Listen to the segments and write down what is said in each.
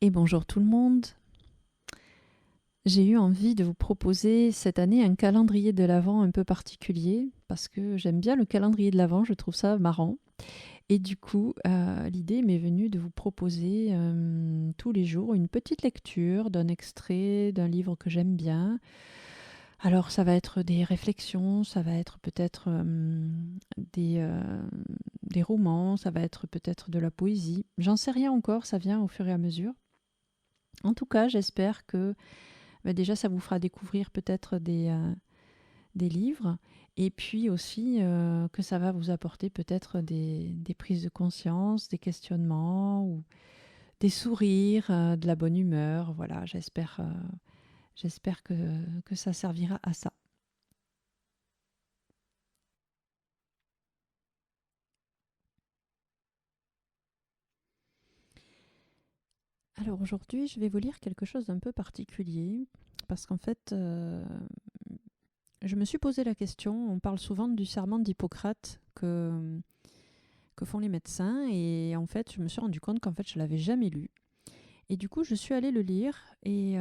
Et bonjour tout le monde. J'ai eu envie de vous proposer cette année un calendrier de l'Avent un peu particulier parce que j'aime bien le calendrier de l'Avent, je trouve ça marrant. Et du coup, l'idée m'est venue de vous proposer tous les jours une petite lecture d'un extrait d'un livre que j'aime bien. Alors ça va être des réflexions, ça va être peut-être des romans, ça va être peut-être de la poésie. J'en sais rien encore, ça vient au fur et à mesure. En tout cas, j'espère que déjà, ça vous fera découvrir peut-être des livres et puis aussi que ça va vous apporter peut-être des prises de conscience, des questionnements ou des sourires, de la bonne humeur. Voilà, j'espère que ça servira à ça. Alors aujourd'hui, je vais vous lire quelque chose d'un peu particulier parce qu'en fait, je me suis posé la question, on parle souvent du serment d'Hippocrate que font les médecins et en fait, je me suis rendu compte qu'en fait, je l'avais jamais lu. Et du coup, je suis allée le lire. Et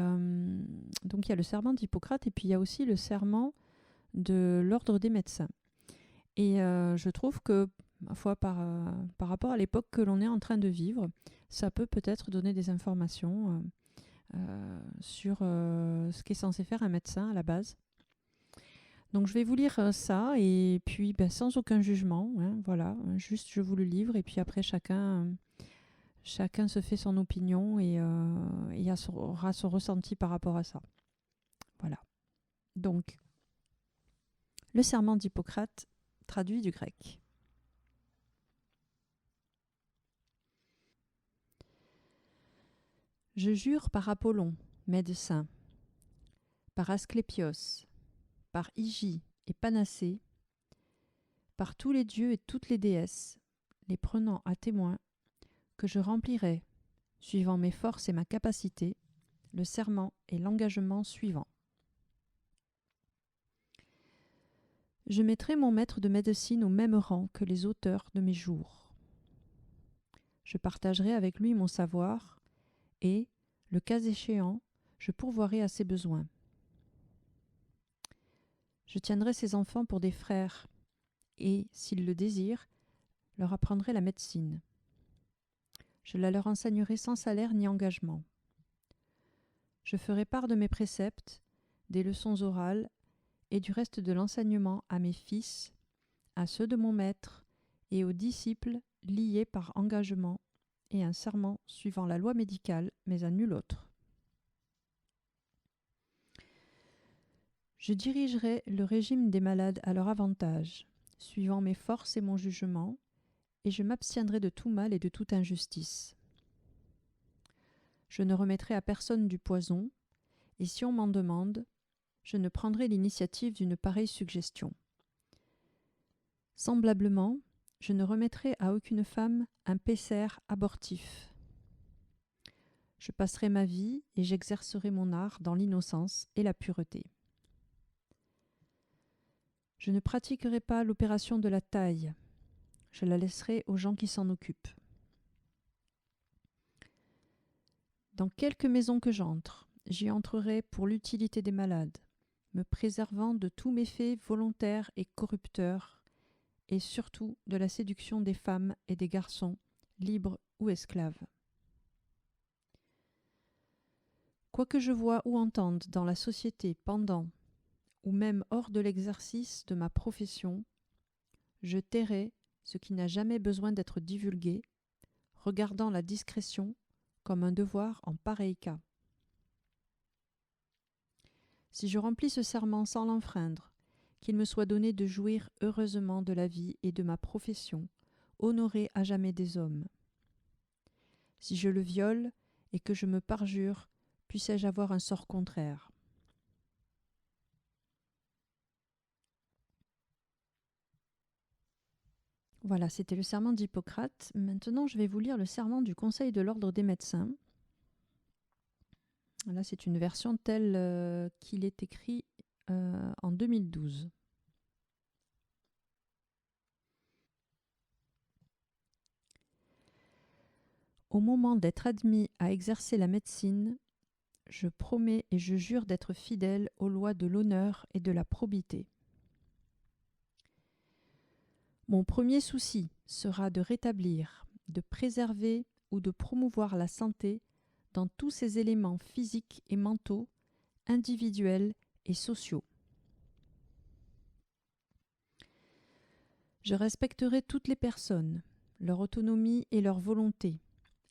donc, il y a le serment d'Hippocrate et puis il y a aussi le serment de l'Ordre des médecins. Et je trouve que, ma foi, par rapport à l'époque que l'on est en train de vivre, ça peut peut-être donner des informations sur ce qu'est censé faire un médecin à la base. Donc, je vais vous lire ça et puis sans aucun jugement. Hein, voilà, juste je vous le livre et puis après, chacun se fait son opinion et aura son ressenti par rapport à ça. Voilà. Donc, le serment d'Hippocrate, traduit du grec. Je jure par Apollon, médecin, par Asclépios, par Hygie et Panacée, par tous les dieux et toutes les déesses, les prenant à témoin, que je remplirai, suivant mes forces et ma capacité, le serment et l'engagement suivants. Je mettrai mon maître de médecine au même rang que les auteurs de mes jours. Je partagerai avec lui mon savoir et, le cas échéant, je pourvoirai à ses besoins. Je tiendrai ses enfants pour des frères et, s'ils le désirent, leur apprendrai la médecine. Je la leur enseignerai sans salaire ni engagement. Je ferai part de mes préceptes, des leçons orales et du reste de l'enseignement à mes fils, à ceux de mon maître et aux disciples liés par engagement et un serment suivant la loi médicale, mais à nul autre. Je dirigerai le régime des malades à leur avantage, suivant mes forces et mon jugement, et je m'abstiendrai de tout mal et de toute injustice. Je ne remettrai à personne du poison, et si on m'en demande, je ne prendrai l'initiative d'une pareille suggestion. Semblablement, je ne remettrai à aucune femme un pécer abortif. Je passerai ma vie et j'exercerai mon art dans l'innocence et la pureté. Je ne pratiquerai pas l'opération de la taille. Je la laisserai aux gens qui s'en occupent. Dans quelque maison que j'entre, j'y entrerai pour l'utilité des malades, me préservant de tous méfaits volontaires et corrupteurs, et surtout de la séduction des femmes et des garçons, libres ou esclaves. Quoi que je voie ou entende dans la société pendant ou même hors de l'exercice de ma profession, je tairai ce qui n'a jamais besoin d'être divulgué, regardant la discrétion comme un devoir en pareil cas. Si je remplis ce serment sans l'enfreindre, qu'il me soit donné de jouir heureusement de la vie et de ma profession, honorée à jamais des hommes. Si je le viole et que je me parjure, puissé-je avoir un sort contraire. Voilà, c'était le serment d'Hippocrate. Maintenant, je vais vous lire le serment du Conseil de l'Ordre des médecins. Là, c'est une version telle qu'il est écrit en 2012. Au moment d'être admis à exercer la médecine, je promets et je jure d'être fidèle aux lois de l'honneur et de la probité. Mon premier souci sera de rétablir, de préserver ou de promouvoir la santé dans tous ses éléments physiques et mentaux, individuels et sociaux. Je respecterai toutes les personnes, leur autonomie et leur volonté,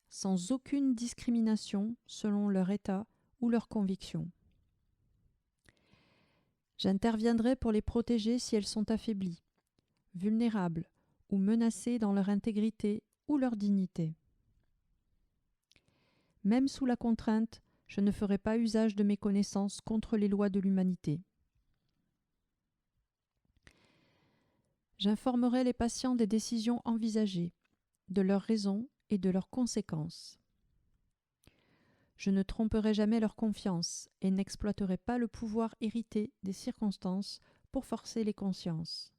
sans aucune discrimination selon leur état ou leurs convictions. J'interviendrai pour les protéger si elles sont affaiblies, vulnérables ou menacées dans leur intégrité ou leur dignité. Même sous la contrainte, je ne ferai pas usage de mes connaissances contre les lois de l'humanité. J'informerai les patients des décisions envisagées, de leurs raisons et de leurs conséquences. Je ne tromperai jamais leur confiance et n'exploiterai pas le pouvoir hérité des circonstances pour forcer les consciences.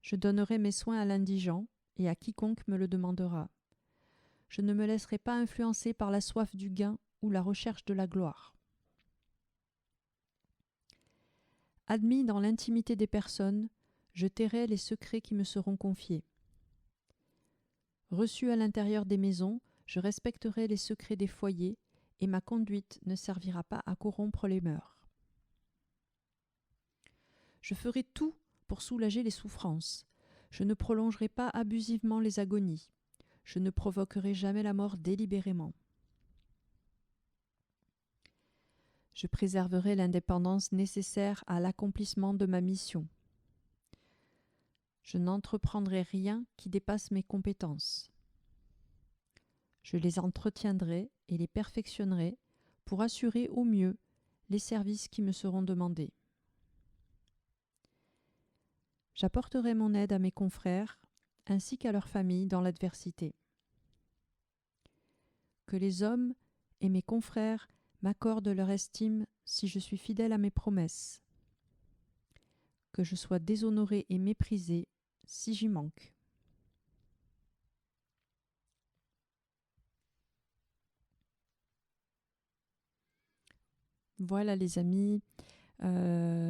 Je donnerai mes soins à l'indigent et à quiconque me le demandera. Je ne me laisserai pas influencer par la soif du gain ou la recherche de la gloire. Admis dans l'intimité des personnes, je tairai les secrets qui me seront confiés. Reçu à l'intérieur des maisons, je respecterai les secrets des foyers et ma conduite ne servira pas à corrompre les mœurs. Je ferai tout pour soulager les souffrances. Je ne prolongerai pas abusivement les agonies. Je ne provoquerai jamais la mort délibérément. Je préserverai l'indépendance nécessaire à l'accomplissement de ma mission. Je n'entreprendrai rien qui dépasse mes compétences. Je les entretiendrai et les perfectionnerai pour assurer au mieux les services qui me seront demandés. J'apporterai mon aide à mes confrères ainsi qu'à leurs familles dans l'adversité. Que les hommes et mes confrères m'accordent leur estime si je suis fidèle à mes promesses. Que je sois déshonoré et méprisé si j'y manque. Voilà les amis,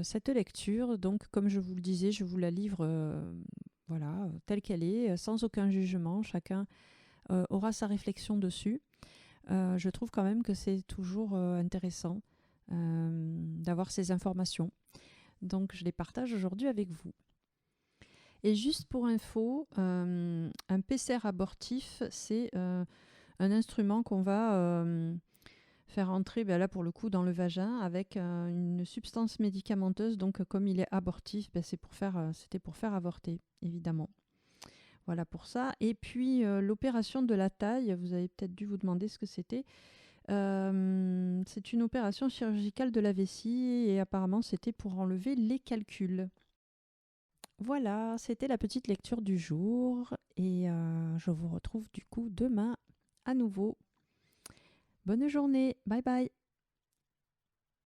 cette lecture, donc comme je vous le disais, je vous la livre telle qu'elle est, sans aucun jugement, chacun aura sa réflexion dessus. Je trouve quand même que c'est toujours intéressant d'avoir ces informations. Donc je les partage aujourd'hui avec vous. Et juste pour info, un PCR abortif, c'est un instrument qu'on va faire entrer, là pour le coup, dans le vagin avec une substance médicamenteuse. Donc comme il est abortif, c'était pour faire avorter, évidemment. Voilà pour ça. Et puis l'opération de la taille, vous avez peut-être dû vous demander ce que c'était. C'est une opération chirurgicale de la vessie et apparemment c'était pour enlever les calculs. Voilà, c'était la petite lecture du jour et je vous retrouve du coup demain à nouveau. Bonne journée, bye bye.